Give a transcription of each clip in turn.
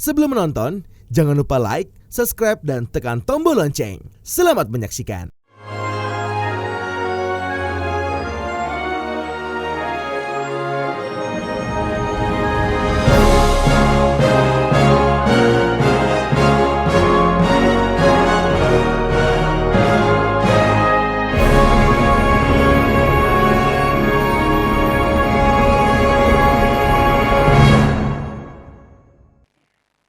Sebelum menonton, jangan lupa like, subscribe, dan tekan tombol lonceng. Selamat menyaksikan.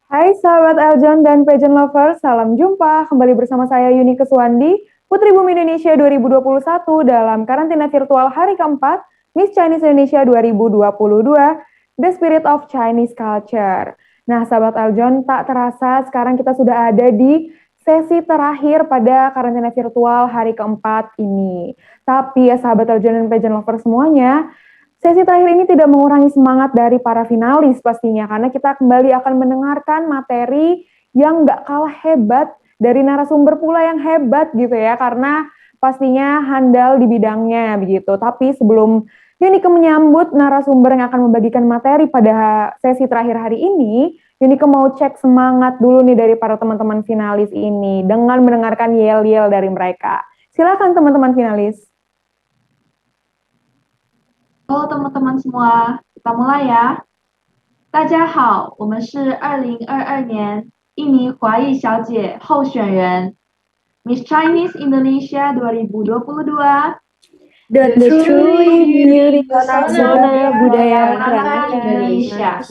Hai sahabat Eljon dan Pageant Lover, salam jumpa. Kembali bersama saya Yuni Keswandi, Putri Bumi Indonesia 2021 dalam karantina virtual hari keempat Miss Chinese Indonesia 2022, The Spirit of Chinese Culture. Nah sahabat Eljon, tak terasa sekarang kita sudah ada di sesi terakhir pada karantina virtual hari keempat ini. Tapi ya sahabat Eljon dan Pageant Lover semuanya, sesi terakhir ini tidak mengurangi semangat dari para finalis pastinya, karena kita kembali akan mendengarkan materi yang gak kalah hebat dari narasumber pula yang hebat gitu ya, karena pastinya handal di bidangnya begitu. Tapi sebelum Yunike menyambut narasumber yang akan membagikan materi pada sesi terakhir hari ini, Yunike mau cek semangat dulu nih dari para teman-teman finalis ini dengan mendengarkan yel-yel dari mereka. Silakan teman-teman finalis. Halo teman-teman semua, kita mulai ya. 大家好，我们是2022年印尼华裔小姐候选人 Miss Chinese Indonesia 2022 The truly beautiful zona budaya Indonesia.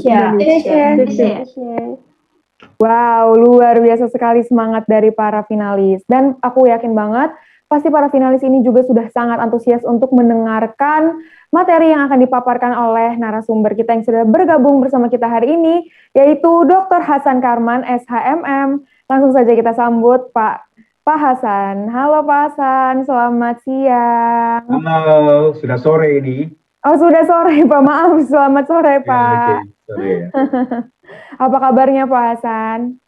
Wow, luar biasa sekali semangat dari para finalis. Dan aku yakin banget, pasti para finalis ini juga sudah sangat antusias untuk mendengarkan materi yang akan dipaparkan oleh narasumber kita yang sudah bergabung bersama kita hari ini, yaitu Dr. Hasan Karman, SHMM. Langsung saja kita sambut Pak Hasan. Halo Pak Hasan, selamat siang. Halo, sudah sore ini. Oh sudah sore Pak, maaf, selamat sore Pak. Ya, sore ya. Apa kabarnya Pak Hasan?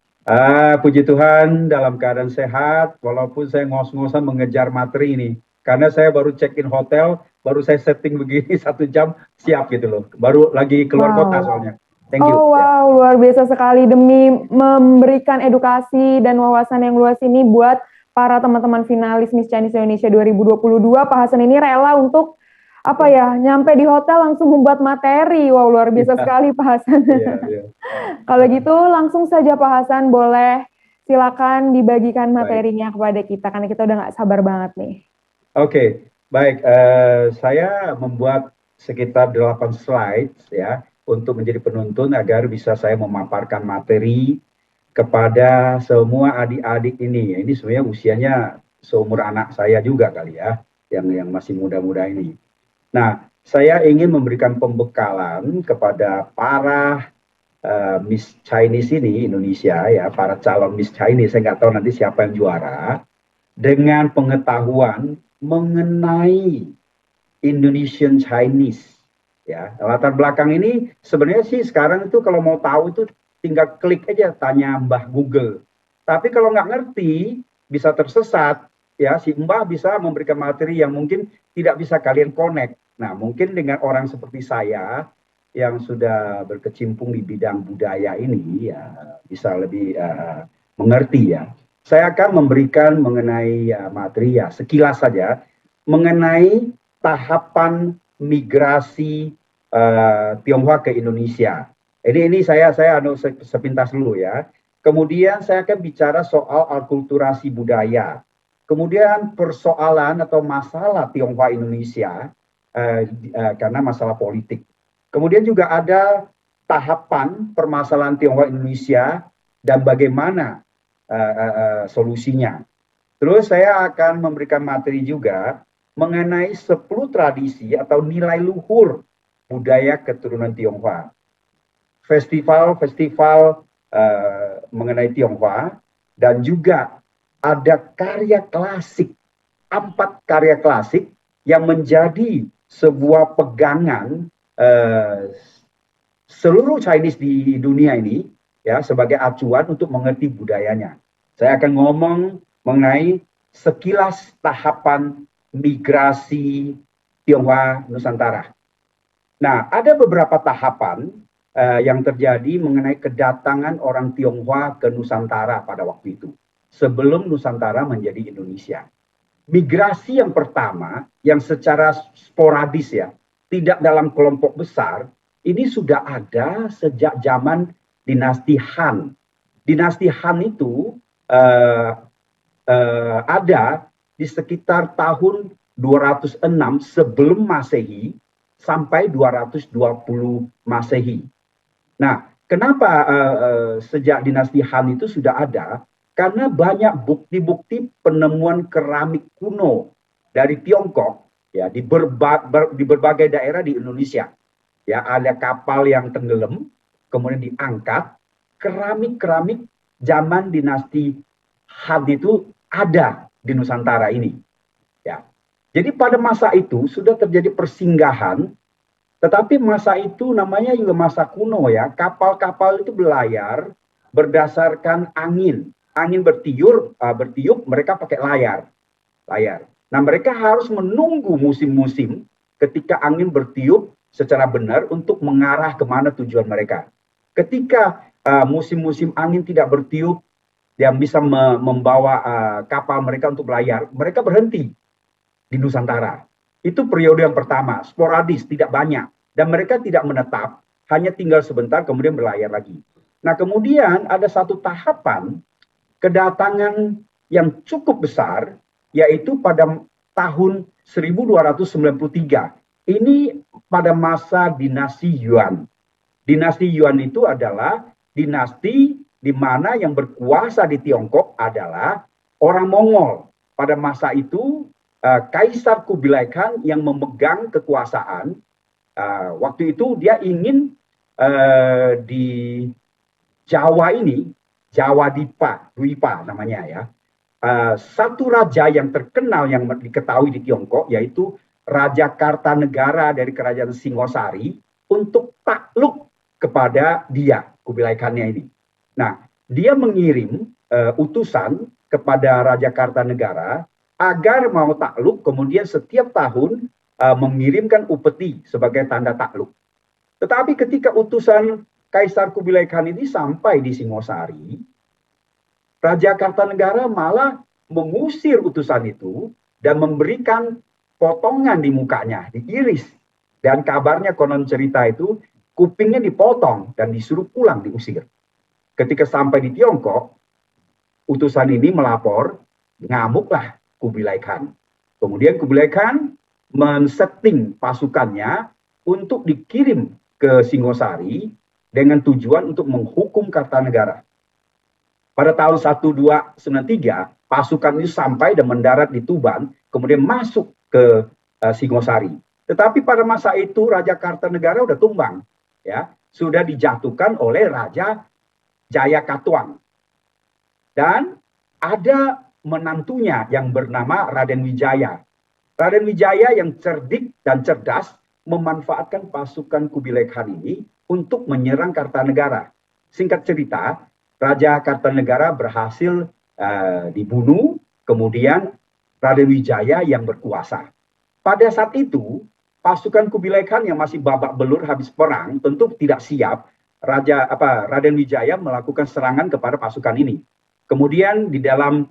Puji Tuhan dalam keadaan sehat, walaupun saya ngos-ngosan mengejar materi ini. Karena saya baru check-in hotel, baru saya setting begini 1 jam, siap gitu loh. Baru lagi keluar kota soalnya. Thank you. Oh wow, luar biasa sekali demi memberikan edukasi dan wawasan yang luas ini buat para teman-teman finalis Miss Chinese Indonesia 2022. Pak Hasan ini rela untuk nyampe di hotel langsung membuat materi. Wow, luar biasa sekali Pak Hasan. Iya. Kalau gitu langsung saja Pak Hasan, boleh silakan dibagikan materinya kepada kita karena kita udah nggak sabar banget nih. Oke, baik. Saya membuat sekitar 8 slides ya untuk menjadi penuntun agar bisa saya memaparkan materi kepada semua adik-adik ini. Ini sebenarnya usianya seumur anak saya juga kali ya, yang masih muda-muda ini. Nah, saya ingin memberikan pembekalan kepada para Miss Chinese ini Indonesia ya, para calon Miss Chinese. Saya nggak tahu nanti siapa yang juara, dengan pengetahuan mengenai Indonesian Chinese ya. Latar belakang ini sebenarnya sih sekarang itu kalau mau tahu itu tinggal klik aja tanya Mbah Google. Tapi kalau nggak ngerti bisa tersesat ya, si Mbah bisa memberikan materi yang mungkin tidak bisa kalian connect. Nah, mungkin dengan orang seperti saya yang sudah berkecimpung di bidang budaya ini ya bisa lebih mengerti ya. Saya akan memberikan mengenai materi ya sekilas saja mengenai tahapan migrasi Tionghoa ke Indonesia. Ini saya sepintas dulu ya. Kemudian saya akan bicara soal akulturasi budaya. Kemudian persoalan atau masalah Tionghoa Indonesia karena masalah politik. Kemudian juga ada tahapan permasalahan Tionghoa Indonesia dan bagaimana solusinya. Terus saya akan memberikan materi juga mengenai 10 tradisi atau nilai luhur budaya keturunan Tionghoa. Festival-festival mengenai Tionghoa dan juga ada karya klasik, 4 karya klasik yang menjadi sebuah pegangan seluruh Chinese di dunia ini ya sebagai acuan untuk mengerti budayanya. Saya akan ngomong mengenai sekilas tahapan migrasi Tionghoa Nusantara. Nah, ada beberapa tahapan yang terjadi mengenai kedatangan orang Tionghoa ke Nusantara pada waktu itu, sebelum Nusantara menjadi Indonesia. Migrasi yang pertama, yang secara sporadis ya, tidak dalam kelompok besar, ini sudah ada sejak zaman dinasti Han. Dinasti Han itu ada di sekitar tahun 206 sebelum Masehi sampai 220 Masehi. Nah, kenapa sejak dinasti Han itu sudah ada? Karena banyak bukti-bukti penemuan keramik kuno dari Tiongkok ya di berbagai daerah di Indonesia. Ya, ada kapal yang tenggelam, kemudian diangkat, keramik-keramik zaman dinasti Han itu ada di Nusantara ini. Ya. Jadi pada masa itu sudah terjadi persinggahan, tetapi masa itu namanya juga masa kuno ya. Kapal-kapal itu berlayar berdasarkan angin. Angin bertiup, mereka pakai layar. Nah, mereka harus menunggu musim-musim ketika angin bertiup secara benar untuk mengarah kemana tujuan mereka. Ketika musim-musim angin tidak bertiup yang bisa membawa kapal mereka untuk berlayar, mereka berhenti di Nusantara. Itu periode yang pertama, sporadis, tidak banyak. Dan mereka tidak menetap, hanya tinggal sebentar kemudian berlayar lagi. Nah, kemudian ada satu tahapan kedatangan yang cukup besar, yaitu pada tahun 1293. Ini pada masa dinasti Yuan. Dinasti Yuan itu adalah dinasti di mana yang berkuasa di Tiongkok adalah orang Mongol. Pada masa itu, Kaisar Kubilai Khan yang memegang kekuasaan. Waktu itu dia ingin di Jawa ini, Jawa Dwipa namanya ya. Satu raja yang terkenal yang diketahui di Tiongkok yaitu Raja Kartanegara dari Kerajaan Singosari untuk takluk kepada dia, Kubilai Khan-nya ini. Nah, dia mengirim utusan kepada Raja Kartanegara agar mau takluk, kemudian setiap tahun mengirimkan upeti sebagai tanda takluk. Tetapi ketika utusan Kaisar Kubilai Khan ini sampai di Singosari, Raja Kartanegara malah mengusir utusan itu dan memberikan potongan di mukanya, diiris. Dan kabarnya konon cerita itu, kupingnya dipotong dan disuruh pulang, diusir. Ketika sampai di Tiongkok, utusan ini melapor, ngamuklah Kubilai Khan. Kemudian Kubilai Khan men-setting pasukannya untuk dikirim ke Singosari dengan tujuan untuk menghukum Kartanegara. Pada tahun 1293, pasukan itu sampai dan mendarat di Tuban, kemudian masuk ke Singosari. Tetapi pada masa itu Raja Kartanegara sudah tumbang, ya, sudah dijatuhkan oleh Raja Jayakatwang. Dan ada menantunya yang bernama Raden Wijaya. Raden Wijaya yang cerdik dan cerdas memanfaatkan pasukan Kubilai Khan ini untuk menyerang Kartanegara. Singkat cerita, Raja Kartanegara berhasil dibunuh, kemudian Raden Wijaya yang berkuasa. Pada saat itu, pasukan Kubilai Khan yang masih babak belur habis perang tentu tidak siap. Raden Wijaya melakukan serangan kepada pasukan ini. Kemudian di dalam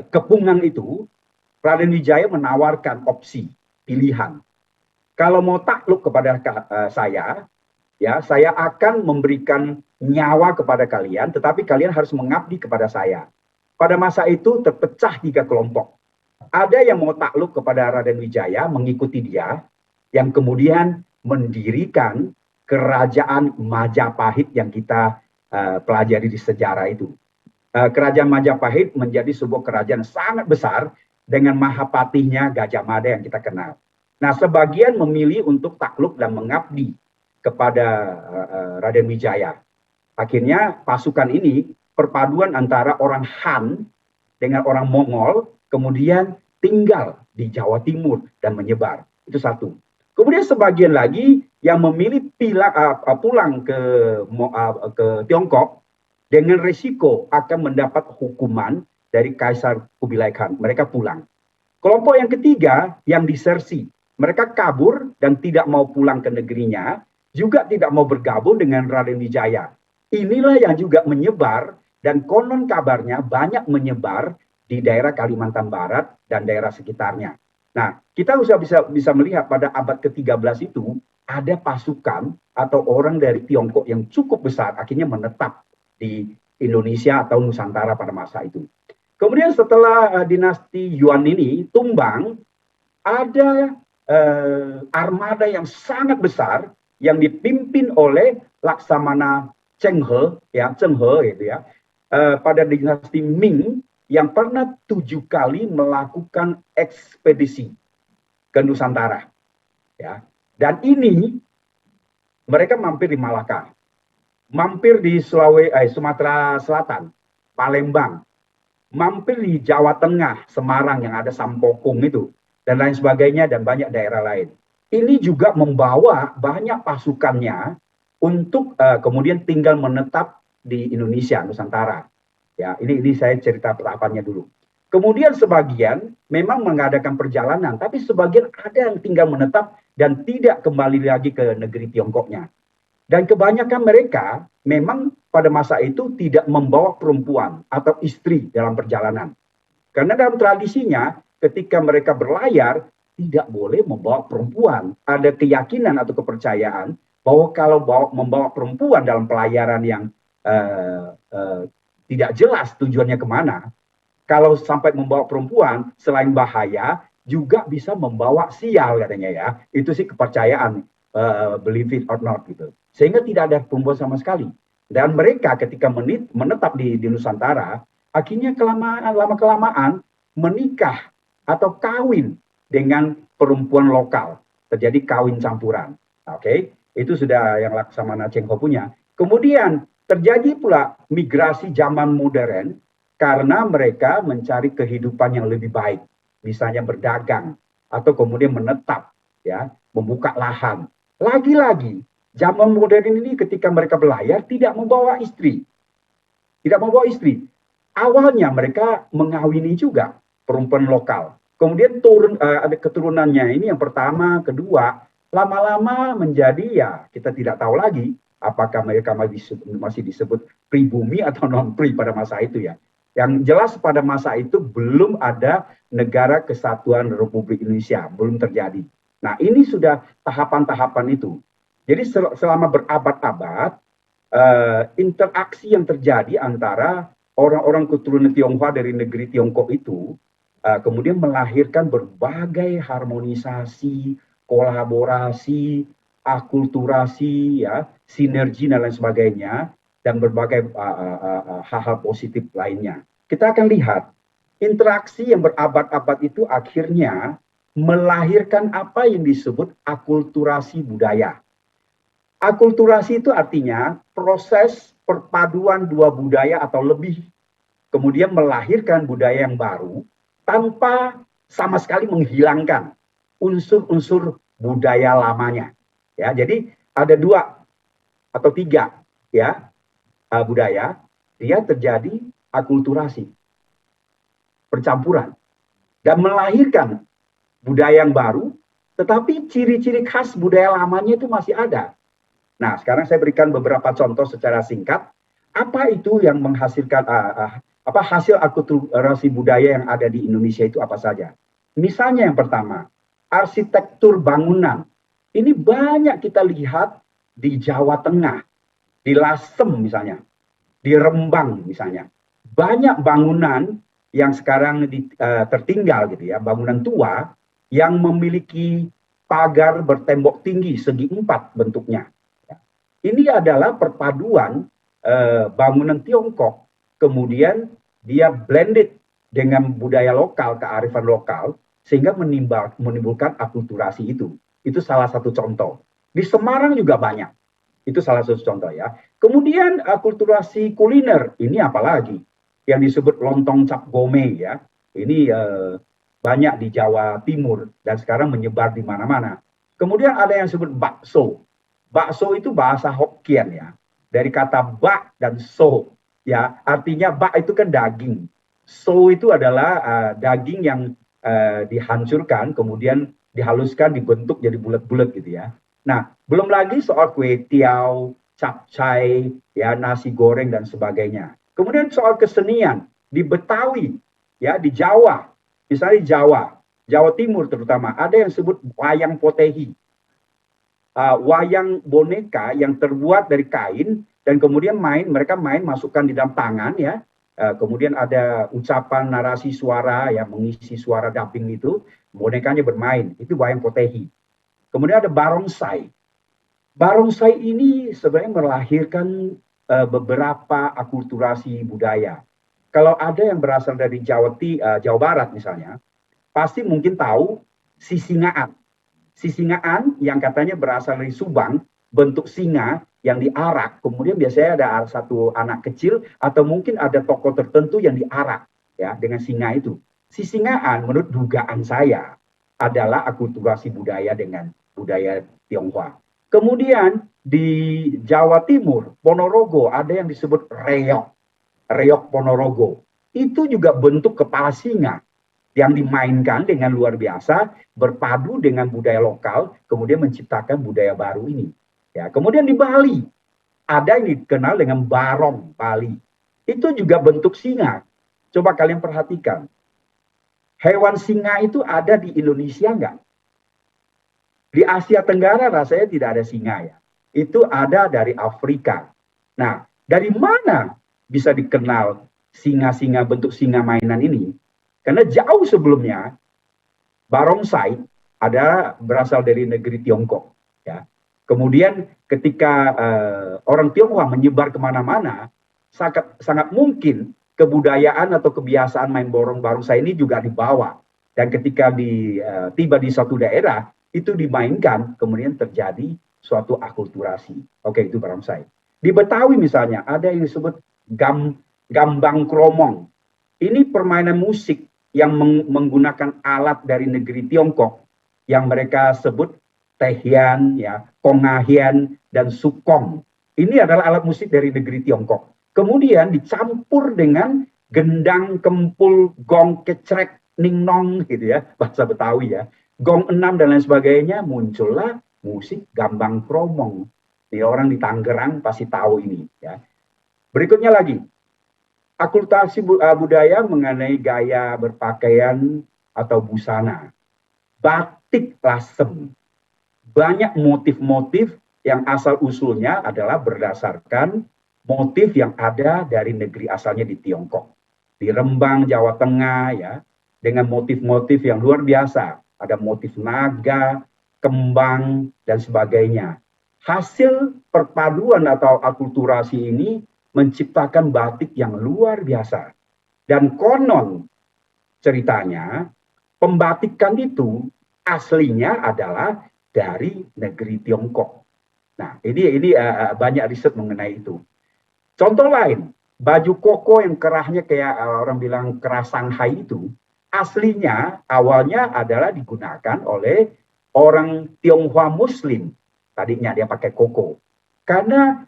kepungan itu, Raden Wijaya menawarkan opsi pilihan. Kalau mau takluk kepada saya, ya, saya akan memberikan nyawa kepada kalian, tetapi kalian harus mengabdi kepada saya. Pada masa itu terpecah 3 kelompok. Ada yang mau takluk kepada Raden Wijaya, mengikuti dia, yang kemudian mendirikan kerajaan Majapahit yang kita pelajari di sejarah itu. Kerajaan Majapahit menjadi sebuah kerajaan sangat besar dengan mahapatihnya Gajah Mada yang kita kenal. Nah, sebagian memilih untuk takluk dan mengabdi kepada Raden Wijaya. Akhirnya pasukan ini perpaduan antara orang Han dengan orang Mongol, kemudian tinggal di Jawa Timur dan menyebar. Itu satu. Kemudian sebagian lagi yang memilih pulang ke Tiongkok dengan risiko akan mendapat hukuman dari Kaisar Kubilai Khan. Mereka pulang. Kelompok yang ketiga yang disersi. Mereka kabur dan tidak mau pulang ke negerinya. juga tidak mau bergabung dengan Raden Wijaya. Inilah yang juga menyebar dan konon kabarnya banyak menyebar di daerah Kalimantan Barat dan daerah sekitarnya. Nah, kita bisa melihat pada abad ke-13 itu ada pasukan atau orang dari Tiongkok yang cukup besar akhirnya menetap di Indonesia atau Nusantara pada masa itu. Kemudian setelah dinasti Yuan ini tumbang, ada armada yang sangat besar yang dipimpin oleh Laksamana Cheng He, gitu ya, pada dinasti Ming yang pernah 7 kali melakukan ekspedisi ke Nusantara, ya. Dan ini mereka mampir di Malaka, mampir di Sumatera Selatan, Palembang, mampir di Jawa Tengah, Semarang yang ada Sampokong itu, dan lain sebagainya, dan banyak daerah lain. Ini juga membawa banyak pasukannya untuk kemudian tinggal menetap di Indonesia, Nusantara. Ya, ini saya cerita tahapannya dulu. Kemudian sebagian memang mengadakan perjalanan, tapi sebagian ada yang tinggal menetap dan tidak kembali lagi ke negeri Tiongkoknya. Dan kebanyakan mereka memang pada masa itu tidak membawa perempuan atau istri dalam perjalanan. Karena dalam tradisinya ketika mereka berlayar tidak boleh membawa perempuan. Ada keyakinan atau kepercayaan bahwa kalau membawa perempuan dalam pelayaran yang tidak jelas tujuannya kemana, kalau sampai membawa perempuan selain bahaya juga bisa membawa sial katanya ya. Itu sih kepercayaan, believe it or not gitu. Sehingga tidak ada perempuan sama sekali. Dan mereka ketika menetap di Nusantara, akhirnya lama-kelamaan menikah atau kawin dengan perempuan lokal. Terjadi kawin campuran. Oke, itu sudah yang Laksamana Cheng Ho punya. Kemudian terjadi pula migrasi zaman modern karena mereka mencari kehidupan yang lebih baik. Misalnya berdagang atau kemudian menetap, ya, membuka lahan. Lagi-lagi zaman modern ini ketika mereka berlayar tidak membawa istri. Tidak membawa istri. Awalnya mereka mengawini juga perempuan lokal. Kemudian ada keturunannya ini yang pertama, kedua, lama-lama menjadi ya kita tidak tahu lagi apakah mereka masih disebut pribumi atau non-pri pada masa itu ya. Yang jelas pada masa itu belum ada negara kesatuan Republik Indonesia, belum terjadi. Nah ini sudah tahapan-tahapan itu. Jadi selama berabad-abad, interaksi yang terjadi antara orang-orang keturunan Tionghoa dari negeri Tiongkok itu, kemudian melahirkan berbagai harmonisasi, kolaborasi, akulturasi, ya, sinergi dan lain sebagainya, dan berbagai hal-hal positif lainnya. Kita akan lihat interaksi yang berabad-abad itu akhirnya melahirkan apa yang disebut akulturasi budaya. Akulturasi itu artinya proses perpaduan dua budaya atau lebih, kemudian melahirkan budaya yang baru tanpa sama sekali menghilangkan unsur-unsur budaya lamanya. Ya, jadi ada 2 atau 3 ya budaya, dia terjadi akulturasi, percampuran, dan melahirkan budaya yang baru, tetapi ciri-ciri khas budaya lamanya itu masih ada. Nah, sekarang saya berikan beberapa contoh secara singkat. Apa itu yang menghasilkan hasil akulturasi budaya yang ada di Indonesia itu apa saja? Misalnya yang pertama, arsitektur bangunan. Ini banyak kita lihat di Jawa Tengah, di Lasem misalnya, di Rembang misalnya. Banyak bangunan yang sekarang tertinggal gitu ya, bangunan tua yang memiliki pagar bertembok tinggi segi 4 bentuknya. Ini adalah perpaduan bangunan Tiongkok, kemudian dia blended dengan budaya lokal, kearifan lokal, sehingga menimbulkan akulturasi itu. Itu salah satu contoh. Di Semarang juga banyak. Itu salah satu contoh ya. Kemudian akulturasi kuliner, ini apalagi yang disebut lontong cap gome ya. Ini banyak di Jawa Timur dan sekarang menyebar di mana-mana. Kemudian ada yang disebut bakso. Bakso itu bahasa Hokkien ya. Dari kata bak dan so ya, artinya bak itu kan daging. So itu adalah daging yang dihancurkan kemudian dihaluskan dibentuk jadi bulat-bulat gitu ya. Nah, belum lagi soal kue tiaw, capcay, ya nasi goreng dan sebagainya. Kemudian soal kesenian di Betawi, ya di Jawa, misalnya di Jawa, Jawa Timur terutama, ada yang disebut wayang potehi. Wayang boneka yang terbuat dari kain dan kemudian mereka main masukkan di dalam tangan ya. Kemudian ada ucapan narasi suara yang mengisi suara dubbing itu, bonekanya bermain. Itu wayang potehi. Kemudian ada barongsai. Barongsai ini sebenarnya melahirkan beberapa akulturasi budaya. Kalau ada yang berasal dari Jawa Barat misalnya, pasti mungkin tahu sisingaan. Sisingaan yang katanya berasal dari Subang, bentuk singa yang diarak. Kemudian biasanya ada satu anak kecil atau mungkin ada tokoh tertentu yang diarak ya dengan singa itu. Sisingaan menurut dugaan saya adalah akulturasi budaya dengan budaya Tionghoa. Kemudian di Jawa Timur, Ponorogo ada yang disebut reok. Reok Ponorogo. Itu juga bentuk kepala singa yang dimainkan dengan luar biasa, berpadu dengan budaya lokal, kemudian menciptakan budaya baru ini. Ya, kemudian di Bali, ada yang dikenal dengan barong Bali. Itu juga bentuk singa. Coba kalian perhatikan. Hewan singa itu ada di Indonesia enggak? Di Asia Tenggara rasanya tidak ada singa ya. Itu ada dari Afrika. Nah, dari mana bisa dikenal singa-singa bentuk singa mainan ini? Karena jauh sebelumnya barongsai ada berasal dari negeri Tiongkok. Ya. Kemudian ketika orang Tionghoa menyebar kemana-mana, sangat mungkin kebudayaan atau kebiasaan main barongsai ini juga dibawa. Dan ketika tiba di suatu daerah, itu dimainkan, kemudian terjadi suatu akulturasi. Oke, itu barongsai. Di Betawi misalnya, ada yang disebut gambang kromong. Ini permainan musik yang menggunakan alat dari negeri Tiongkok yang mereka sebut tehian, ya, kongahian, dan sukong. Ini adalah alat musik dari negeri Tiongkok. Kemudian dicampur dengan gendang, kempul, gong, kecrek, ningnong, gitu ya, bahasa Betawi ya, gong enam dan lain sebagainya, muncullah musik gambang kromong. Ini orang di Tangerang pasti tahu ini. Ya. Berikutnya lagi. Akulturasi budaya mengenai gaya berpakaian atau busana. Batik lasem. Banyak motif-motif yang asal-usulnya adalah berdasarkan motif yang ada dari negeri asalnya di Tiongkok. Di Rembang, Jawa Tengah, ya, dengan motif-motif yang luar biasa. Ada motif naga, kembang, dan sebagainya. Hasil perpaduan atau akulturasi ini menciptakan batik yang luar biasa. Dan konon ceritanya, pembatikan itu aslinya adalah dari negeri Tiongkok. Nah, ini banyak riset mengenai itu. Contoh lain, baju koko yang kerahnya kayak orang bilang kerah Shanghai itu, aslinya awalnya adalah digunakan oleh orang Tionghoa Muslim. Tadinya dia pakai koko. Karena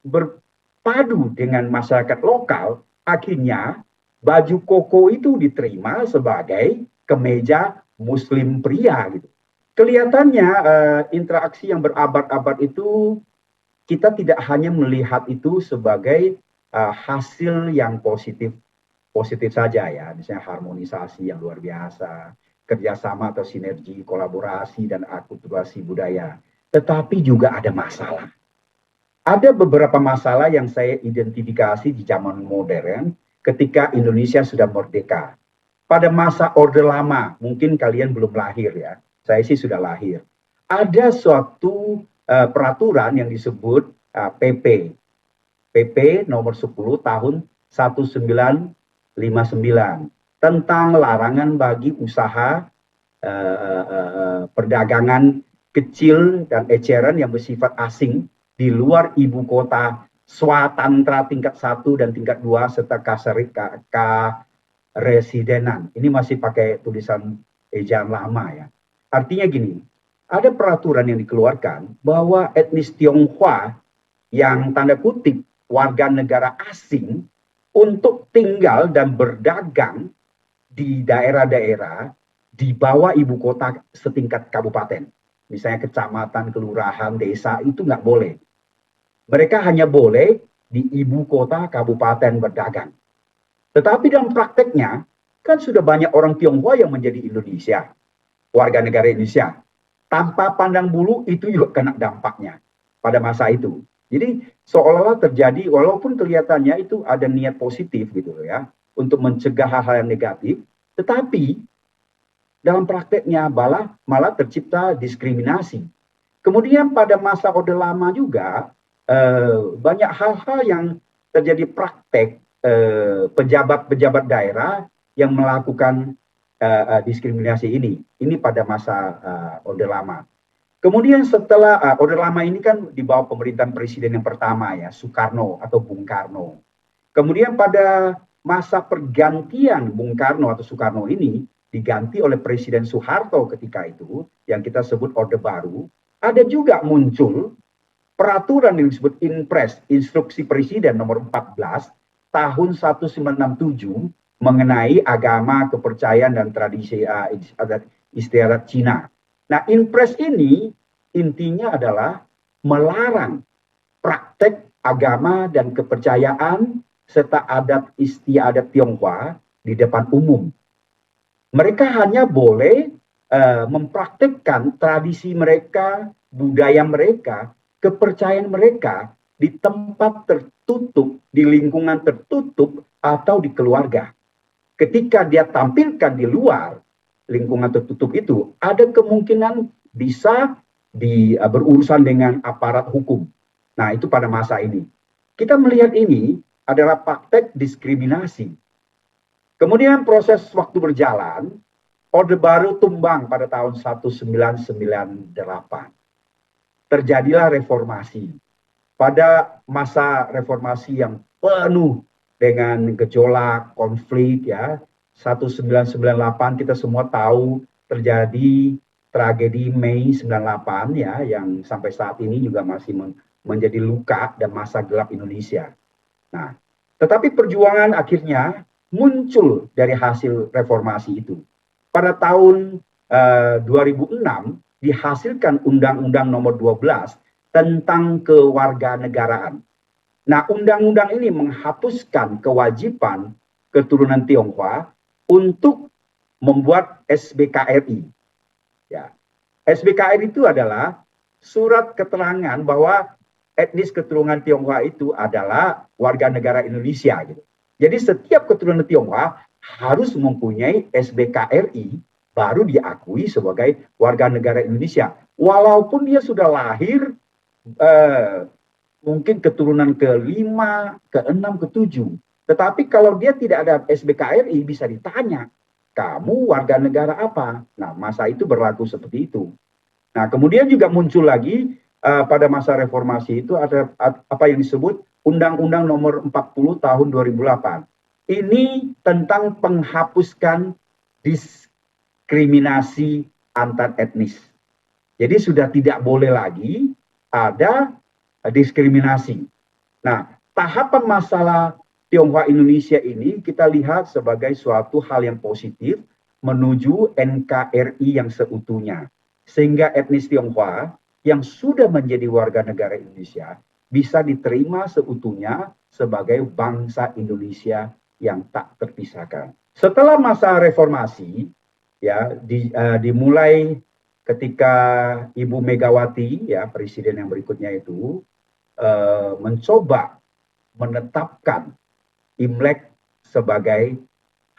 berpadu dengan masyarakat lokal, akhirnya baju koko itu diterima sebagai kemeja Muslim pria. Gitu. Kelihatannya interaksi yang berabad-abad itu kita tidak hanya melihat itu sebagai hasil yang positif saja ya, misalnya harmonisasi yang luar biasa, kerjasama atau sinergi, kolaborasi dan akulturasi budaya, tetapi juga ada masalah. Ada beberapa masalah yang saya identifikasi di zaman modern ketika Indonesia sudah merdeka. Pada masa Orde Lama, mungkin kalian belum lahir ya, saya sih sudah lahir. Ada suatu peraturan yang disebut PP nomor 10 tahun 1959 tentang larangan bagi usaha perdagangan kecil dan eceran yang bersifat asing di luar ibu kota swatantra tingkat 1 dan tingkat 2 serta karesidenan. Ini masih pakai tulisan ejaan lama ya. Artinya gini, ada peraturan yang dikeluarkan bahwa etnis Tionghoa yang tanda kutip warga negara asing untuk tinggal dan berdagang di daerah-daerah di bawah ibu kota setingkat kabupaten. misalnya kecamatan, kelurahan, desa, itu nggak boleh. Mereka hanya boleh di ibu kota kabupaten berdagang. Tetapi dalam prakteknya, kan sudah banyak orang Tionghoa yang menjadi Indonesia, warga negara Indonesia. Tanpa pandang bulu, itu juga kena dampaknya pada masa itu. Jadi seolah-olah terjadi, walaupun kelihatannya itu ada niat positif gitu ya, untuk mencegah hal-hal yang negatif, tetapi dalam prakteknya malah tercipta diskriminasi. Kemudian pada masa Orde Lama juga banyak hal-hal yang terjadi praktek pejabat-pejabat daerah yang melakukan diskriminasi ini. Ini pada masa Orde Lama. Kemudian setelah Orde Lama ini kan di bawah pemerintahan presiden yang pertama ya, Soekarno atau Bung Karno. Kemudian pada masa pergantian Bung Karno atau Soekarno ini diganti oleh Presiden Soeharto ketika itu, yang kita sebut Orde Baru, ada juga muncul peraturan yang disebut Inpres, Instruksi Presiden nomor 14 tahun 1967 mengenai agama, kepercayaan, dan tradisi adat istiadat Cina. Nah, Inpres ini intinya adalah melarang praktek agama dan kepercayaan serta adat istiadat Tionghoa di depan umum. Mereka hanya boleh mempraktekkan tradisi mereka, budaya mereka, kepercayaan mereka di tempat tertutup, di lingkungan tertutup, atau di keluarga. Ketika dia tampilkan di luar lingkungan tertutup itu, ada kemungkinan bisa berurusan dengan aparat hukum. Nah, itu pada masa ini. Kita melihat ini adalah praktek diskriminasi. Kemudian proses waktu berjalan, Orde Baru tumbang pada tahun 1998. Terjadilah reformasi. Pada masa reformasi yang penuh dengan gejolak, konflik ya, 1998 kita semua tahu terjadi tragedi Mei 98 ya, yang sampai saat ini juga masih menjadi luka dan masa gelap Indonesia. Nah, tetapi perjuangan akhirnya muncul dari hasil reformasi itu. Pada tahun 2006 dihasilkan Undang-Undang Nomor 12 tentang kewarganegaraan. Nah, undang-undang ini menghapuskan kewajiban keturunan Tionghoa untuk membuat SBKRI. Ya. SBKRI itu adalah surat keterangan bahwa etnis keturunan Tionghoa itu adalah warga negara Indonesia gitu. Jadi setiap keturunan Tionghoa harus mempunyai SBKRI baru diakui sebagai warga negara Indonesia. Walaupun dia sudah lahir mungkin keturunan ke-5, ke-6, ke-7. Tetapi kalau dia tidak ada SBKRI bisa ditanya, kamu warga negara apa? Nah, masa itu berlaku seperti itu. Nah, kemudian juga muncul lagi pada masa reformasi itu ada apa yang disebut Undang-Undang Nomor 40 tahun 2008. Ini tentang penghapuskan diskriminasi antar etnis. Jadi sudah tidak boleh lagi ada diskriminasi. Nah, tahapan masalah Tionghoa Indonesia ini kita lihat sebagai suatu hal yang positif menuju NKRI yang seutuhnya. Sehingga etnis Tionghoa yang sudah menjadi warga negara Indonesia bisa diterima seutuhnya sebagai bangsa Indonesia yang tak terpisahkan. Setelah masa reformasi, ya dimulai ketika Ibu Megawati, ya presiden yang berikutnya itu mencoba menetapkan Imlek sebagai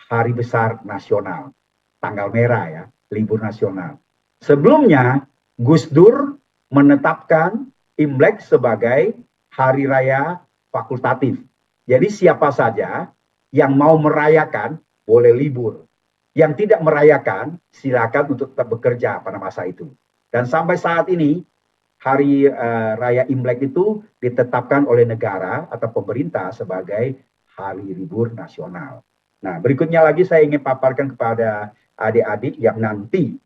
hari besar nasional, tanggal merah ya, libur nasional. Sebelumnya Gus Dur menetapkan Imlek sebagai hari raya fakultatif. Jadi siapa saja yang mau merayakan boleh libur. Yang tidak merayakan silakan untuk tetap bekerja pada masa itu. Dan sampai saat ini hari raya Imlek itu ditetapkan oleh negara atau pemerintah sebagai hari libur nasional. Nah, berikutnya lagi saya ingin paparkan kepada adik-adik yang nanti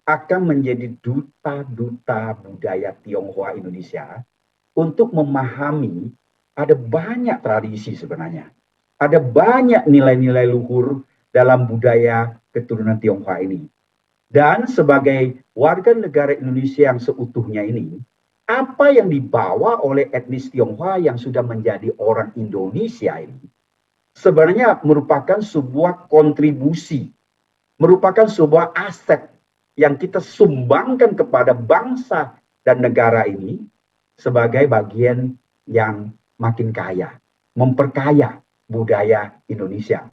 akan menjadi duta-duta budaya Tionghoa Indonesia untuk memahami ada banyak tradisi sebenarnya. Ada banyak nilai-nilai luhur dalam budaya keturunan Tionghoa ini. Dan sebagai warga negara Indonesia yang seutuhnya ini, apa yang dibawa oleh etnis Tionghoa yang sudah menjadi orang Indonesia ini sebenarnya merupakan sebuah kontribusi, merupakan sebuah aset yang kita sumbangkan kepada bangsa dan negara ini sebagai bagian yang makin kaya, memperkaya budaya Indonesia.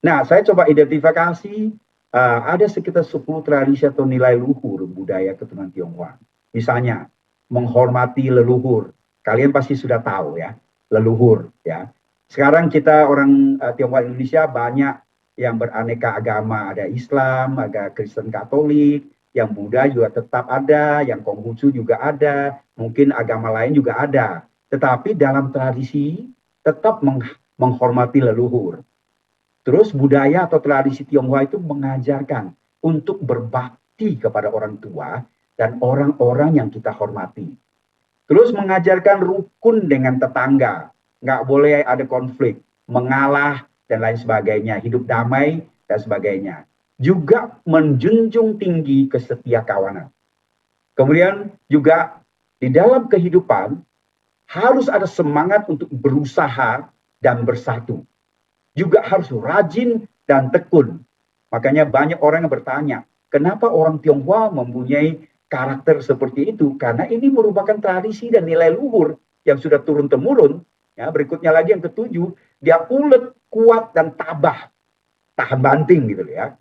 Nah, saya coba identifikasi ada sekitar 10 tradisi atau nilai luhur budaya keturunan Tionghoa. Misalnya, menghormati leluhur. Kalian pasti sudah tahu ya, leluhur ya. Sekarang kita orang Tionghoa Indonesia banyak yang beraneka agama, ada Islam, ada Kristen Katolik, yang Buddha juga tetap ada, yang Konghucu juga ada, mungkin agama lain juga ada. Tetapi dalam tradisi tetap menghormati leluhur. Terus budaya atau tradisi Tionghoa itu mengajarkan untuk berbakti kepada orang tua dan orang-orang yang kita hormati. Terus mengajarkan rukun dengan tetangga, nggak boleh ada konflik, mengalah dan lain sebagainya, hidup damai dan sebagainya. Juga menjunjung tinggi kesetiakawanan. Kemudian juga di dalam kehidupan harus ada semangat untuk berusaha dan bersatu. Juga harus rajin dan tekun. Makanya banyak orang yang bertanya, kenapa orang Tionghoa mempunyai karakter seperti itu? Karena ini merupakan tradisi dan nilai luhur yang sudah turun-temurun. Ya, berikutnya lagi yang ketujuh, dia ulet, kuat, dan tabah. Tahan banting gitu ya.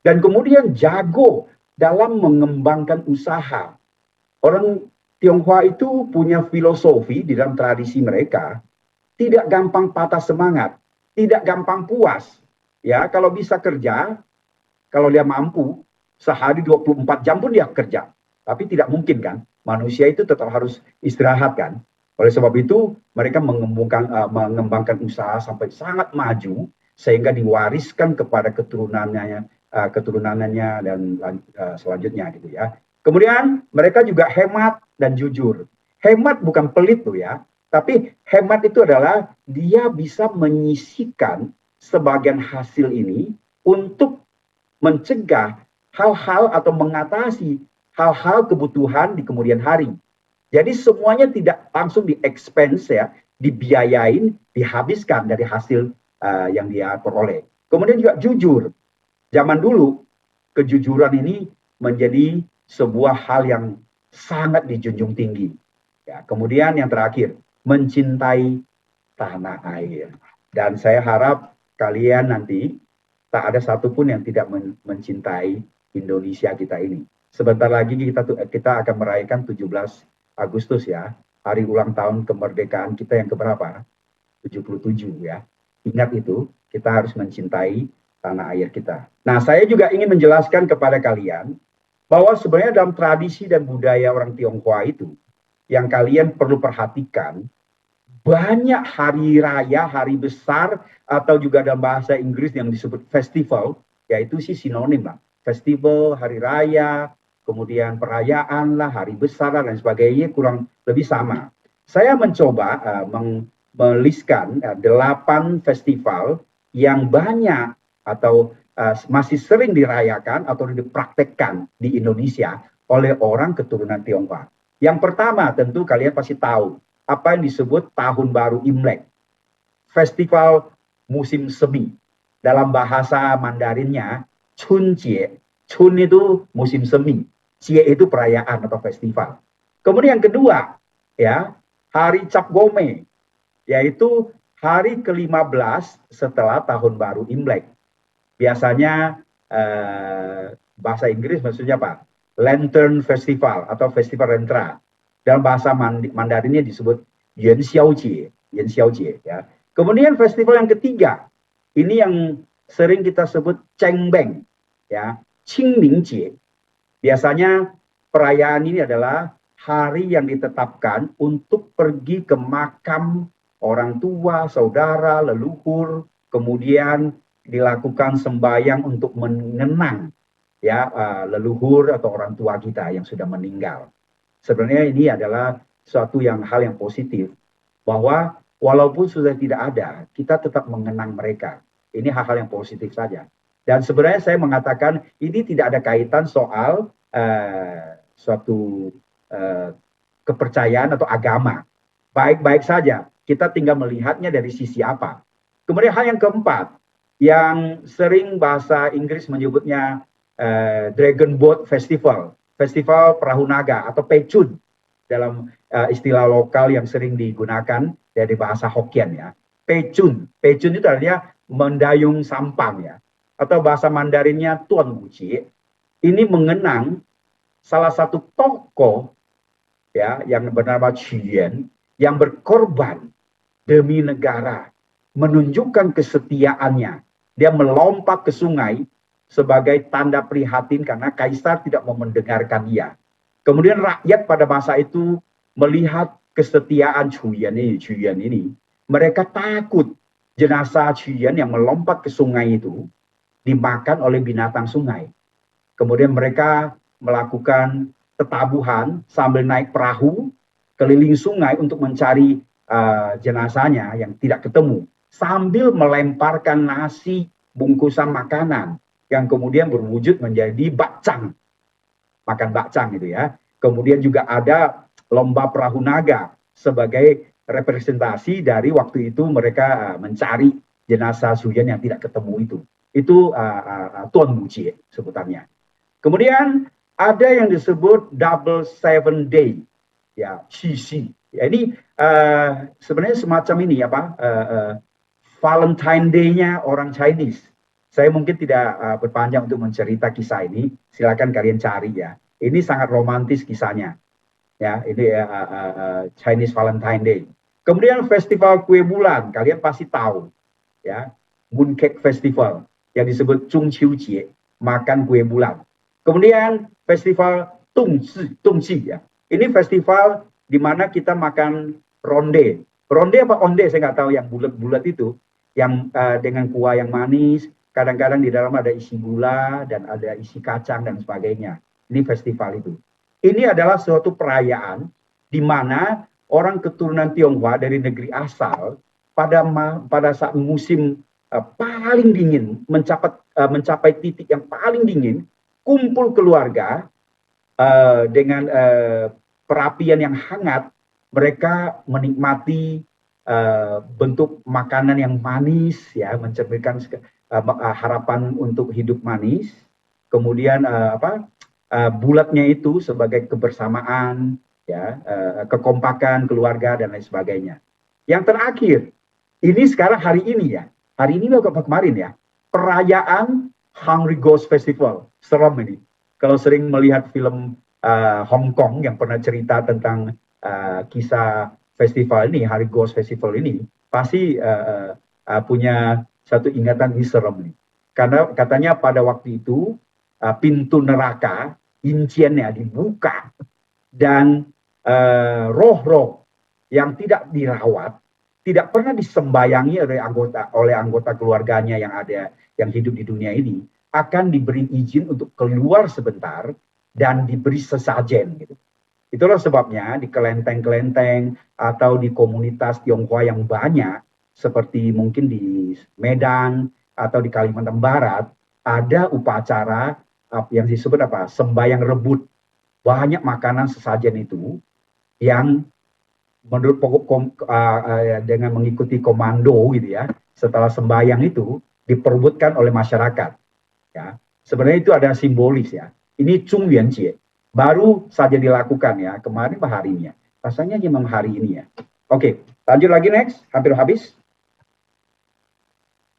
Dan kemudian jago dalam mengembangkan usaha. Orang Tionghoa itu punya filosofi di dalam tradisi mereka, tidak gampang patah semangat, tidak gampang puas. Ya, kalau bisa kerja, kalau dia mampu, sehari 24 jam pun dia kerja. Tapi tidak mungkin kan, manusia itu tetap harus istirahat kan. Oleh sebab itu, mereka mengembangkan usaha sampai sangat maju, sehingga diwariskan kepada keturunannya dan selanjutnya gitu ya. Kemudian mereka juga hemat dan jujur. Hemat bukan pelit tuh ya, tapi hemat itu adalah dia bisa menyisihkan sebagian hasil ini untuk mencegah hal-hal atau mengatasi hal-hal kebutuhan di kemudian hari. Jadi semuanya tidak langsung di-expense ya, dibiayain, dihabiskan dari hasil yang dia peroleh. Kemudian juga jujur. Zaman dulu kejujuran ini menjadi sebuah hal yang sangat dijunjung tinggi. Ya, kemudian yang terakhir, mencintai tanah air. Dan saya harap kalian nanti tak ada satupun yang tidak mencintai Indonesia kita ini. Sebentar lagi kita akan merayakan 17 Agustus ya, hari ulang tahun kemerdekaan kita yang keberapa? 77 ya. Ingat itu, kita harus mencintai tanah air kita. Nah, saya juga ingin menjelaskan kepada kalian bahwa sebenarnya dalam tradisi dan budaya orang Tionghoa itu, yang kalian perlu perhatikan, banyak hari raya, hari besar, atau juga dalam bahasa Inggris yang disebut festival, yaitu sinonim lah. Festival, hari raya, kemudian perayaan lah, hari besar lah, dan sebagainya kurang lebih sama. Saya mencoba meliskan 8 festival yang banyak atau masih sering dirayakan atau dipraktekkan di Indonesia oleh orang keturunan Tionghoa. Yang pertama tentu kalian pasti tahu apa yang disebut Tahun Baru Imlek. Festival musim semi. Dalam bahasa Mandarinnya, Chun Jie. Chun itu musim semi. Jie itu perayaan atau festival. Kemudian yang kedua, ya, Hari Cap Gome, yaitu hari ke-15 setelah Tahun Baru Imlek. Biasanya bahasa Inggris maksudnya apa? Lantern Festival atau Festival Lentera. Dalam bahasa Mandarinnya disebut Yuan Xiaojie, ya. Kemudian festival yang ketiga, ini yang sering kita sebut Cengbeng, ya, Qingmingjie. Biasanya perayaan ini adalah hari yang ditetapkan untuk pergi ke makam orang tua, saudara, leluhur, kemudian dilakukan sembahyang untuk mengenang ya leluhur atau orang tua kita yang sudah meninggal. Sebenarnya ini adalah suatu hal yang positif bahwa walaupun sudah tidak ada, kita tetap mengenang mereka. Ini hal-hal yang positif saja. Dan sebenarnya saya mengatakan ini tidak ada kaitan soal suatu kepercayaan atau agama. Baik-baik saja, kita tinggal melihatnya dari sisi apa. Kemudian hal yang keempat, yang sering bahasa Inggris menyebutnya Dragon Boat Festival, Festival Perahu Naga atau Pecun dalam istilah lokal yang sering digunakan dari bahasa Hokkien ya. Pecun, Pecun itu artinya mendayung sampang ya, atau bahasa Mandarinnya Tuan Wuji. Ini mengenang salah satu tokoh ya yang bernama Qu Yuan yang berkorban demi negara, menunjukkan kesetiaannya. Dia melompat ke sungai sebagai tanda prihatin karena kaisar tidak mau mendengarkan dia. Kemudian rakyat pada masa itu melihat kesetiaan Qu Yuan ini. Mereka takut jenazah Qu Yuan yang melompat ke sungai itu dimakan oleh binatang sungai. Kemudian mereka melakukan tetabuhan sambil naik perahu keliling sungai untuk mencari jenazahnya yang tidak ketemu, sambil melemparkan nasi bungkusan makanan yang kemudian berwujud menjadi bakcang, makan bakcang gitu ya. Kemudian juga ada lomba perahu naga sebagai representasi dari waktu itu mereka mencari jenazah Qu Yuan yang tidak ketemu itu. Itu Tuan Wuji sebutannya. Kemudian ada yang disebut Double Seven Day, ya Qixi. Ya, ini sebenarnya semacam ini apa? Valentine Day-nya orang Chinese. Saya mungkin tidak berpanjang untuk mencerita kisah ini. Silakan kalian cari ya. Ini sangat romantis kisahnya. Ya, ini Chinese Valentine Day. Kemudian festival kue bulan, kalian pasti tahu, ya, Mooncake Festival yang disebut Zhongqiujie, makan kue bulan. Kemudian festival Tongji ya. Ini festival di mana kita makan ronde. Ronde apa onde saya nggak tahu, yang bulat-bulat itu, yang dengan kuah yang manis. Kadang-kadang di dalam ada isi gula dan ada isi kacang dan sebagainya. Ini festival itu. Ini adalah suatu perayaan di mana orang keturunan Tionghoa dari negeri asal pada saat musim paling dingin, mencapai titik yang paling dingin, kumpul keluarga dengan perapian yang hangat, mereka menikmati bentuk makanan yang manis, ya, mencerminkan harapan untuk hidup manis. Kemudian bulatnya itu sebagai kebersamaan, ya, kekompakan keluarga dan lain sebagainya. Yang terakhir, ini sekarang hari ini ya, hari ini atau kemarin ya, perayaan Hungry Ghost Festival. Serem ini. Kalau sering melihat film Hong Kong yang pernah cerita tentang kisah festival ini, Hungry Ghost Festival ini, pasti punya satu ingatan ini serem nih. Karena katanya pada waktu itu pintu neraka, inciennya dibuka, dan roh-roh yang tidak dirawat, tidak pernah disembayangi oleh anggota keluarganya yang hidup di dunia ini, akan diberi izin untuk keluar sebentar dan diberi sesajen gitu. Itulah sebabnya di kelenteng-kelenteng atau di komunitas Tionghoa yang banyak, seperti mungkin di Medan atau di Kalimantan Barat, ada upacara yang disebut sembayang rebut. Banyak makanan sesajen itu yang menurut dengan mengikuti komando gitu ya, setelah sembayang itu diperebutkan oleh masyarakat. Ya, sebenarnya itu ada simbolis ya. Ini Chung Yuan Jie baru saja dilakukan ya, kemarin apa harinya? Rasanya memang hari ini ya. Oke, lanjut lagi next, hampir habis.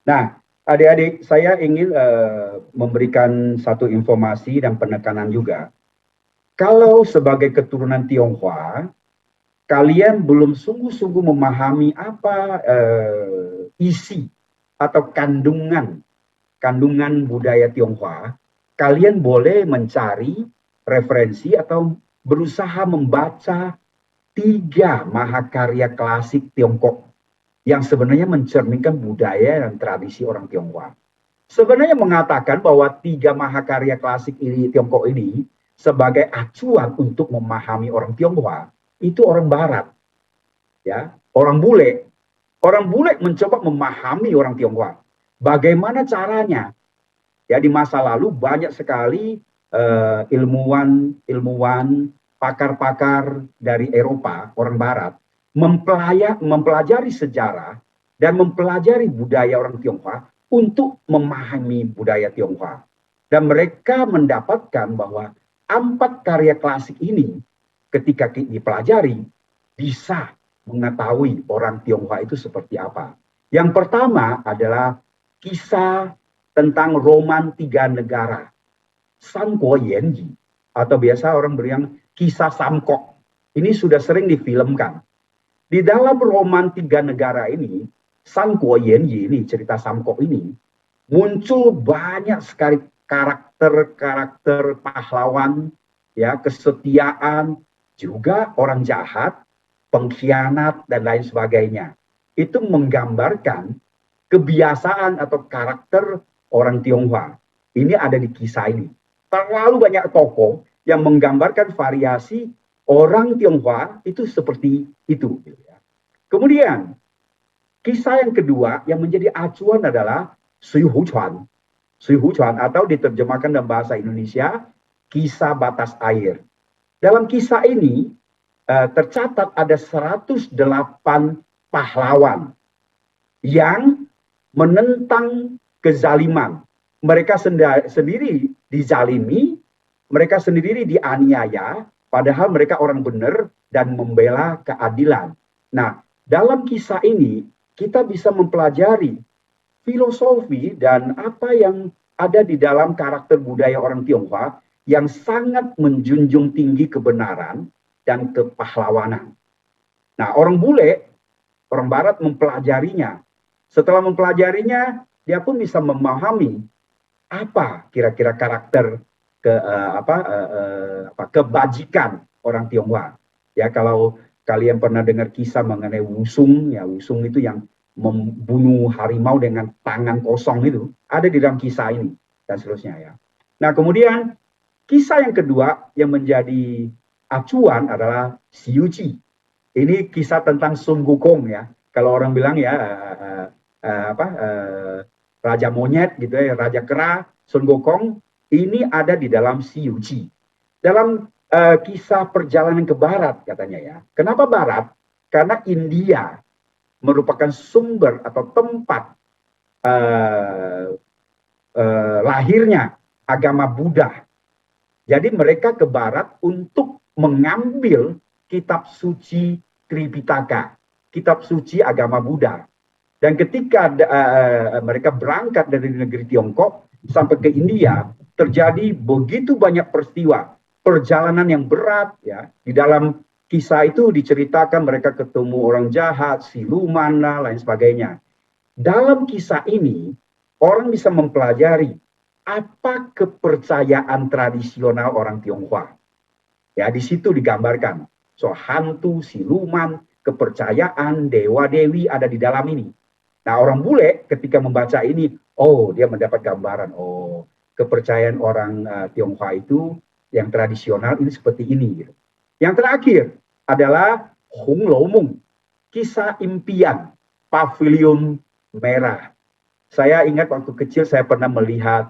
Nah, adik-adik, saya ingin memberikan satu informasi dan penekanan juga. Kalau sebagai keturunan Tionghoa, kalian belum sungguh-sungguh memahami apa isi atau kandungan budaya Tionghoa, kalian boleh mencari referensi atau berusaha membaca 3 mahakarya klasik Tiongkok yang sebenarnya mencerminkan budaya dan tradisi orang Tionghoa. Sebenarnya mengatakan bahwa 3 mahakarya klasik ini Tiongkok ini sebagai acuan untuk memahami orang Tionghoa, itu orang Barat, ya, orang bule. Orang bule mencoba memahami orang Tionghoa. Bagaimana caranya? Ya, di masa lalu banyak sekali ilmuwan, pakar-pakar dari Eropa, orang Barat, mempelajari sejarah dan mempelajari budaya orang Tionghoa untuk memahami budaya Tionghoa. Dan mereka mendapatkan bahwa 4 karya klasik ini ketika dipelajari bisa mengetahui orang Tionghoa itu seperti apa. Yang pertama adalah kisah tentang roman 3 negara, Samguo Yanji, atau biasa orang bilang kisah Samkok. Ini sudah sering difilmkan. Di dalam roman 3 negara ini, Samguo Yanji ini, cerita Samkok ini, muncul banyak sekali karakter-karakter pahlawan, ya, kesetiaan, juga orang jahat, pengkhianat, dan lain sebagainya. Itu menggambarkan kebiasaan atau karakter orang Tionghoa. Ini ada di kisah ini. Terlalu banyak tokoh yang menggambarkan variasi orang Tionghoa itu seperti itu. Kemudian, kisah yang kedua yang menjadi acuan adalah Sui Hu Chuan. Sui Hu Chuan atau diterjemahkan dalam bahasa Indonesia, kisah batas air. Dalam kisah ini tercatat ada 108 pahlawan yang menentang kezaliman. Mereka sendiri dizalimi, mereka sendiri dianiaya, padahal mereka orang benar dan membela keadilan. Nah, dalam kisah ini kita bisa mempelajari filosofi dan apa yang ada di dalam karakter budaya orang Tionghoa yang sangat menjunjung tinggi kebenaran dan kepahlawanan. Nah, orang bule, orang Barat mempelajarinya. Setelah mempelajarinya, dia pun bisa memahami apa kira-kira karakter kebajikan orang Tionghoa. Ya, kalau kalian pernah dengar kisah mengenai Wusung, ya Wusung itu yang membunuh harimau dengan tangan kosong itu, ada di dalam kisah ini dan seterusnya ya. Nah, kemudian kisah yang kedua yang menjadi acuan adalah Xiuji. Ini kisah tentang Sun Wukong ya. Kalau orang bilang ya raja monyet gitu ya, raja kera, Sun Wukong, ini ada di dalam Xiuji. Dalam kisah perjalanan ke barat katanya ya. Kenapa barat? Karena India merupakan sumber atau tempat lahirnya agama Buddha. Jadi mereka ke barat untuk mengambil kitab suci Tripitaka, kitab suci agama Buddha. Dan ketika mereka berangkat dari negeri Tiongkok sampai ke India, terjadi begitu banyak peristiwa, perjalanan yang berat ya. Di dalam kisah itu diceritakan mereka ketemu orang jahat, siluman, lain sebagainya. Dalam kisah ini, orang bisa mempelajari apa kepercayaan tradisional orang Tionghoa. Ya, di situ digambarkan. So, hantu, siluman, kepercayaan, dewa-dewi ada di dalam ini. Nah, orang bule ketika membaca ini, oh, dia mendapat gambaran, oh, kepercayaan orang Tionghoa itu yang tradisional ini seperti ini. Gitu. Yang terakhir adalah Hong Lou Mung, kisah impian, pavilion merah. Saya ingat waktu kecil saya pernah melihat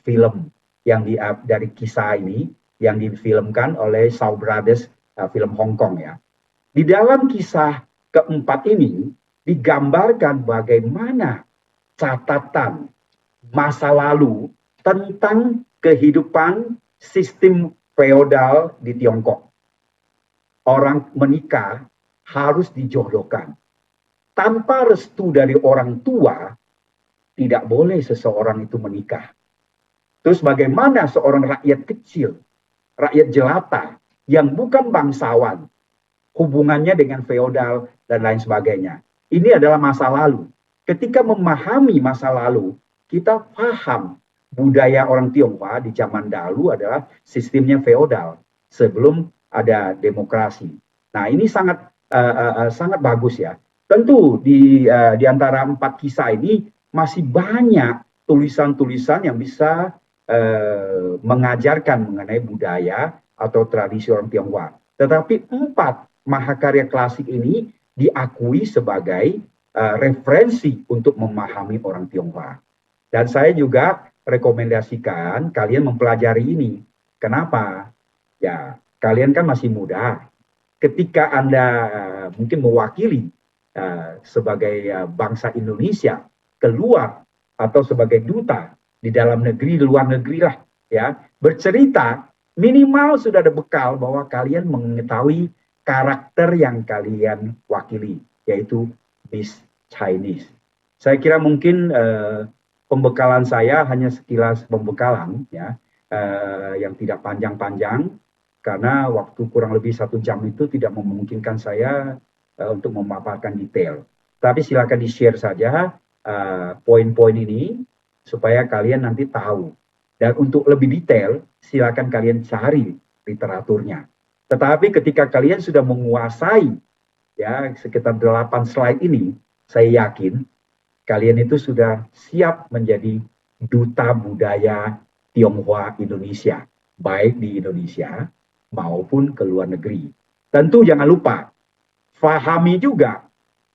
film yang dari kisah ini yang difilmkan oleh Shaw Brothers, film Hong Kong ya. Di dalam kisah keempat ini digambarkan bagaimana catatan masa lalu tentang kehidupan sistem feodal di Tiongkok. Orang menikah harus dijodohkan. Tanpa restu dari orang tua, tidak boleh seseorang itu menikah. Terus bagaimana seorang rakyat kecil, rakyat jelata, yang bukan bangsawan, hubungannya dengan feodal dan lain sebagainya. Ini adalah masa lalu. Ketika memahami masa lalu, kita paham budaya orang Tionghoa di zaman dahulu adalah sistemnya feodal sebelum ada demokrasi. Nah, ini sangat bagus ya. Tentu di antara 4 kisah ini masih banyak tulisan-tulisan yang bisa mengajarkan mengenai budaya atau tradisi orang Tionghoa. Tetapi 4 mahakarya klasik ini diakui sebagai referensi untuk memahami orang Tionghoa. Dan saya juga rekomendasikan kalian mempelajari ini. Kenapa? Ya, kalian kan masih muda. Ketika Anda mungkin mewakili sebagai bangsa Indonesia keluar atau sebagai duta di dalam negeri, di luar negeri lah, ya, bercerita minimal sudah ada bekal bahwa kalian mengetahui karakter yang kalian wakili, yaitu Miss Chinese. Saya kira mungkin pembekalan saya hanya sekilas pembekalan, ya, yang tidak panjang-panjang, karena waktu kurang lebih 1 jam itu tidak memungkinkan saya untuk memaparkan detail. Tapi silakan di-share saja poin-poin ini supaya kalian nanti tahu. Dan untuk lebih detail, silakan kalian cari literaturnya. Tetapi ketika kalian sudah menguasai ya sekitar 8 slide ini, saya yakin kalian itu sudah siap menjadi duta budaya Tionghoa Indonesia, baik di Indonesia maupun ke luar negeri. Tentu jangan lupa, fahami juga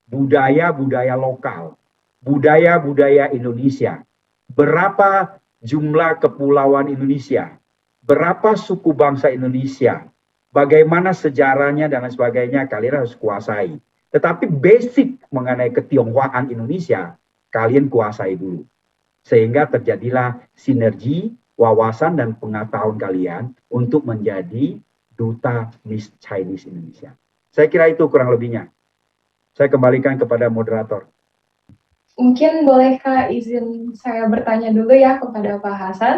budaya-budaya lokal, budaya-budaya Indonesia. Berapa jumlah kepulauan Indonesia, berapa suku bangsa Indonesia, bagaimana sejarahnya dan lain sebagainya, kalian harus kuasai. Tetapi basic mengenai ketionghoaan Indonesia, kalian kuasai dulu. Sehingga terjadilah sinergi, wawasan, dan pengetahuan kalian untuk menjadi duta Miss Chinese Indonesia. Saya kira itu kurang lebihnya. Saya kembalikan kepada moderator. Mungkin bolehkah izin saya bertanya dulu ya kepada Pak Hasan?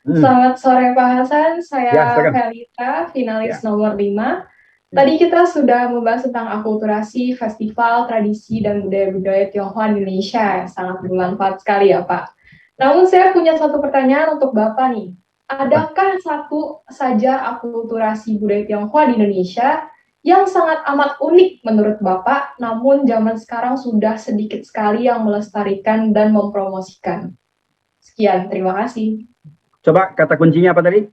Selamat sore Pak Hasan, saya Felita, finalis nomor 5. Tadi kita sudah membahas tentang akulturasi, festival, tradisi, dan budaya-budaya Tionghoa Indonesia. Sangat bermanfaat sekali ya Pak. Namun saya punya satu pertanyaan untuk Bapak nih. Adakah satu saja akulturasi budaya Tionghoa di Indonesia yang sangat amat unik menurut Bapak, namun zaman sekarang sudah sedikit sekali yang melestarikan dan mempromosikan? Sekian, terima kasih. Coba kata kuncinya apa tadi?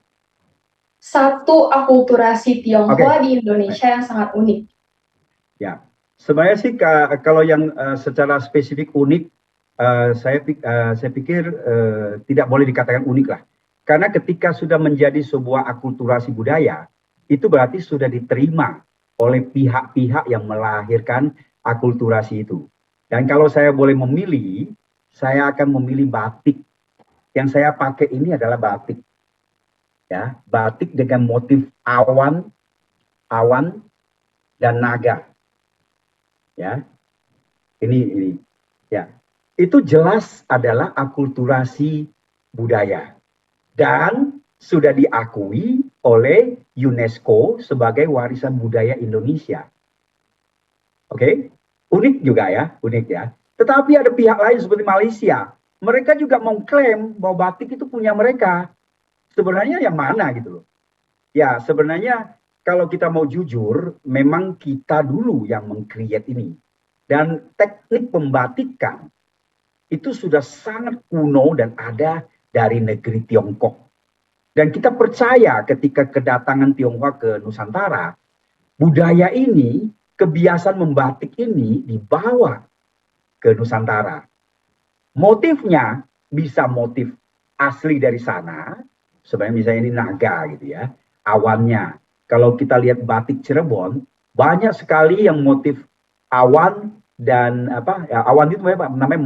Satu akulturasi Tionghoa di Indonesia yang sangat unik. Ya, sebenarnya sih kalau yang secara spesifik unik, saya pikir tidak boleh dikatakan unik lah. Karena ketika sudah menjadi sebuah akulturasi budaya, itu berarti sudah diterima oleh pihak-pihak yang melahirkan akulturasi itu. Dan kalau saya boleh memilih, saya akan memilih batik. Yang saya pakai ini adalah batik. Ya, batik dengan motif awan dan naga. Ya. Ini ya. Itu jelas adalah akulturasi budaya dan sudah diakui oleh UNESCO sebagai warisan budaya Indonesia. Oke? Unik juga ya, unik ya. Tetapi ada pihak lain seperti Malaysia, mereka juga mengklaim bahwa batik itu punya mereka. Sebenarnya yang mana gitu loh. Ya sebenarnya kalau kita mau jujur, memang kita dulu yang meng-create ini. Dan teknik pembatikan itu sudah sangat kuno dan ada dari negeri Tiongkok. Dan kita percaya ketika kedatangan Tionghoa ke Nusantara, budaya ini, kebiasaan membatik ini dibawa ke Nusantara. Motifnya bisa motif asli dari sana, sebenarnya misalnya ini naga gitu ya, awannya. Kalau kita lihat batik Cirebon, banyak sekali yang motif awan dan apa ya, awan itu namanya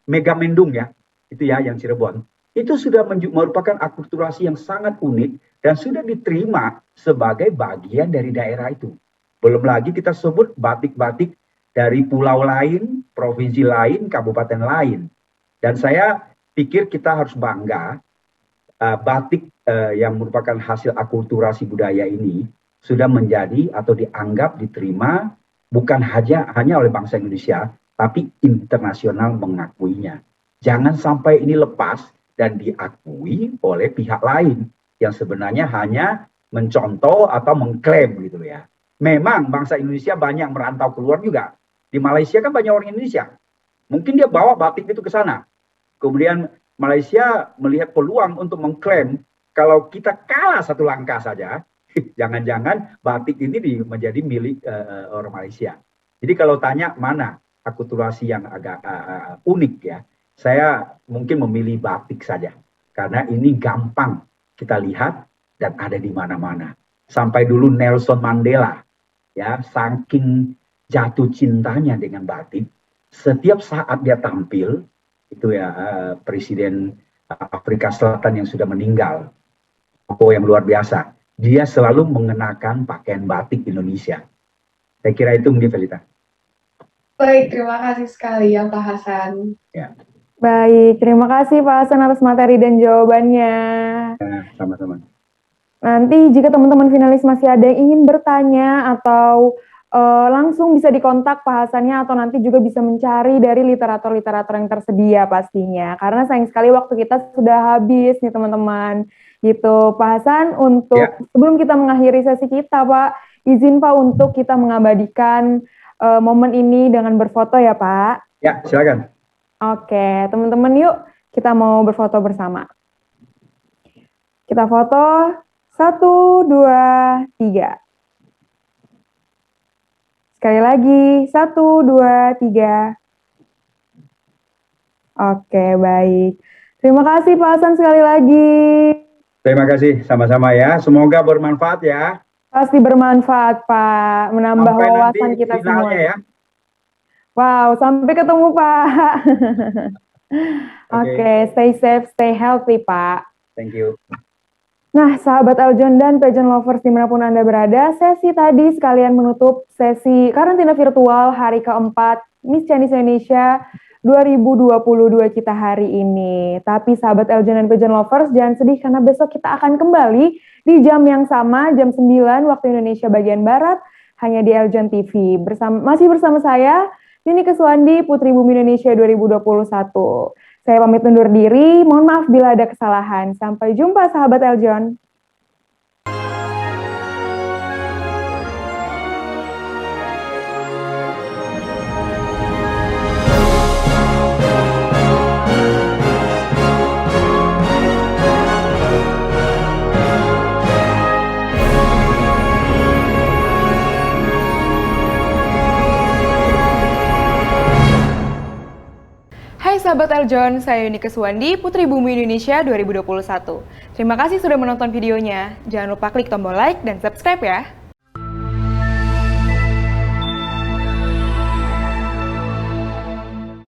megamendung ya, itu ya yang Cirebon. Itu sudah merupakan akulturasi yang sangat unik dan sudah diterima sebagai bagian dari daerah itu. Belum lagi kita sebut batik-batik dari pulau lain, provinsi lain, kabupaten lain. Dan saya pikir kita harus bangga batik yang merupakan hasil akulturasi budaya ini sudah menjadi atau dianggap diterima bukan hanya oleh bangsa Indonesia, tapi internasional mengakuinya. Jangan sampai ini lepas dan diakui oleh pihak lain yang sebenarnya hanya mencontoh atau mengklaim gitu ya. Memang bangsa Indonesia banyak merantau keluar juga. Di Malaysia kan banyak orang Indonesia. Mungkin dia bawa batik itu ke sana. Kemudian Malaysia melihat peluang untuk mengklaim kalau kita kalah satu langkah saja, jangan-jangan batik ini menjadi milik orang Malaysia. Jadi kalau tanya mana akulturasi yang agak unik ya, saya mungkin memilih batik saja. karena ini gampang kita lihat dan ada di mana-mana. Sampai dulu Nelson Mandela, ya, saking jatuh cintanya dengan batik, setiap saat dia tampil, itu ya Presiden Afrika Selatan yang sudah meninggal, yang luar biasa, dia selalu mengenakan pakaian batik Indonesia. Saya kira itu mungkin Felita. Baik, terima kasih sekali ya Pak Hasan. Ya. Baik, terima kasih Pak Hasan atas materi dan jawabannya. Sama-sama. Nanti jika teman-teman finalis masih ada yang ingin bertanya atau langsung bisa dikontak Pak Hasannya atau nanti juga bisa mencari dari literatur-literatur yang tersedia pastinya. Karena sayang sekali waktu kita sudah habis nih teman-teman. Gitu, Pak Hasan, untuk sebelum kita mengakhiri sesi kita Pak, izin Pak untuk kita mengabadikan momen ini dengan berfoto ya Pak. Ya, silakan. Oke, teman-teman yuk kita mau berfoto bersama. Kita foto 1, 2, 3. Sekali lagi 1, 2, 3. Oke, baik. Terima kasih Pak Hasan sekali lagi. Terima kasih, sama-sama ya. Semoga bermanfaat ya. Pasti bermanfaat, Pak. Menambah sampai wawasan nanti kita semua. Ya. Wow, sampai ketemu, Pak. Oke, stay safe, stay healthy, Pak. Thank you. Nah, sahabat Eljon dan pageant lovers dimanapun Anda berada, sesi tadi sekalian menutup sesi karantina virtual hari keempat Miss Chinese Indonesia 2022 kita hari ini. Tapi sahabat Eljon dan pageant lovers, jangan sedih karena besok kita akan kembali di jam yang sama, jam 9 waktu Indonesia bagian Barat, hanya di Eljon TV. Masih bersama saya, Yuni Keswandi, Putri Bumi Indonesia 2021. Saya pamit undur diri, mohon maaf bila ada kesalahan. Sampai jumpa sahabat Eljon. Hai sahabat Eljon, saya Yuni Keswandi, Putri Bumi Indonesia 2021. Terima kasih sudah menonton videonya. Jangan lupa klik tombol like dan subscribe ya.